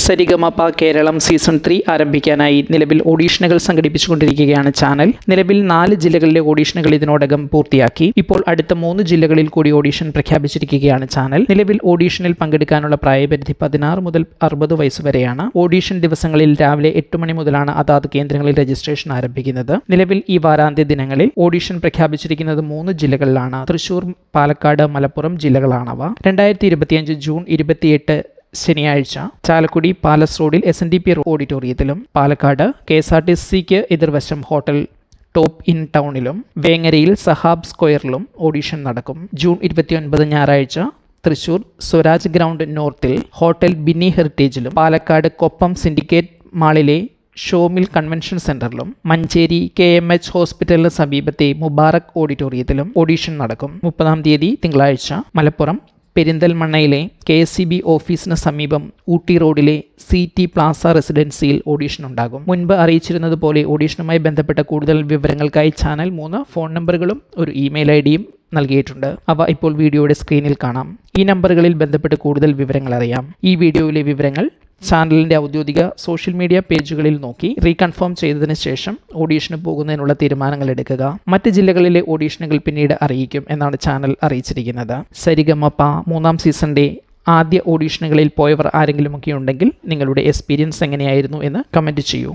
Sarigamapa Keralam season 3 ആരംഭിക്കാനായി നിലവിൽ ഓഡീഷനുകൾ സംഘടിപ്പിച്ചുകൊണ്ടിരിക്കുകയാണ് channel. നിലവിൽ 4 ജില്ലകളിലെ ഓഡീഷനുകൾ ഇതിനോടകം പൂർത്തിയാക്കി. ഇപ്പോൾ അടുത്ത 3 ജില്ലകളിൽ കൂടി ഓഡീഷൻ പ്രഖ്യാപിച്ചിരിക്കുകയാണ് ചാനൽ. നിലവിൽ ഓഡീഷനിൽ പങ്കെടുക്കാനുള്ള പ്രായപരിധി 16 മുതൽ 60 വയസ്സ് വരെയാണ്. ഓഡീഷൻ ദിവസങ്ങളിൽ രാവിലെ 8 മണി മുതലാണ് അതാത് കേന്ദ്രങ്ങളിൽ രജിസ്ട്രേഷൻ ആരംഭിക്കുന്നത്. നിലവിൽ ഈ വാരാന്ത്യ ദിനങ്ങളിൽ ഓഡീഷൻ പ്രഖ്യാപിച്ചിരിക്കുന്നത് 3 ജില്ലകളിലാണ്. തൃശൂർ, പാലക്കാട്, മലപ്പുറം ജില്ലകളാണവ. 2025 ജൂൺ 28 ശനിയാഴ്ച ചാലക്കുടി പാലസ് റോഡിൽ SNDP ഓഡിറ്റോറിയത്തിലും, പാലക്കാട് KSRTCക്ക് എതിർവശം ഹോട്ടൽ ടോപ്പ് ഇൻ ടൗണിലും, വേങ്ങരയിൽ സഹാബ് സ്ക്വയറിലും ഓഡീഷൻ നടക്കും. ജൂൺ 29 ഞായറാഴ്ച തൃശൂർ സ്വരാജ് ഗ്രൗണ്ട് നോർത്തിൽ ഹോട്ടൽ ബിന്നി ഹെറിറ്റേജിലും, പാലക്കാട് കൊപ്പം സിൻഡിക്കേറ്റ് മാളിലെ ഷോമിൽ കൺവെൻഷൻ സെന്ററിലും, മഞ്ചേരി KMH ഹോസ്പിറ്റലിന് സമീപത്തെ മുബാറക് ഓഡിറ്റോറിയത്തിലും ഓഡീഷൻ നടക്കും. 30-ാം തീയതി തിങ്കളാഴ്ച മലപ്പുറം പെരിന്തൽമണ്ണയിലെ KSCB ഓഫീസിന് സമീപം ഊട്ടി റോഡിലെ CT പ്ലാസ റെസിഡൻസിയിൽ ഓഡീഷൻ ഉണ്ടാകും. മുൻപ് അറിയിച്ചിരുന്നതുപോലെ ഓഡീഷനുമായി ബന്ധപ്പെട്ട കൂടുതൽ വിവരങ്ങൾക്കായി ചാനൽ 3 ഫോൺ നമ്പറുകളും ഒരു ഇമെയിൽ IDയും നൽകിയിട്ടുണ്ട്. അവ ഇപ്പോൾ വീഡിയോയുടെ സ്ക്രീനിൽ കാണാം. ഈ നമ്പറുകളിൽ ബന്ധപ്പെട്ട് കൂടുതൽ വിവരങ്ങൾ അറിയാം. ഈ വീഡിയോയിലെ വിവരങ്ങൾ ചാനലിൻ്റെ ഔദ്യോഗിക സോഷ്യൽ മീഡിയ പേജുകളിൽ നോക്കി റീകൺഫേം ചെയ്തതിന് ശേഷം ഓഡീഷന് പോകുന്നതിനുള്ള തീരുമാനങ്ങൾ എടുക്കുക. മറ്റ് ജില്ലകളിലെ ഓഡീഷനുകൾ പിന്നീട് അറിയിക്കും എന്നാണ് ചാനൽ അറിയിച്ചിരിക്കുന്നത്. സരിഗമപ 3-ാം സീസണിൻ്റെ ആദ്യ ഓഡീഷനുകളിൽ പോയവർ ആരെങ്കിലുമൊക്കെ ഉണ്ടെങ്കിൽ നിങ്ങളുടെ എക്സ്പീരിയൻസ് എങ്ങനെയായിരുന്നു എന്ന് കമൻറ്റ് ചെയ്യൂ.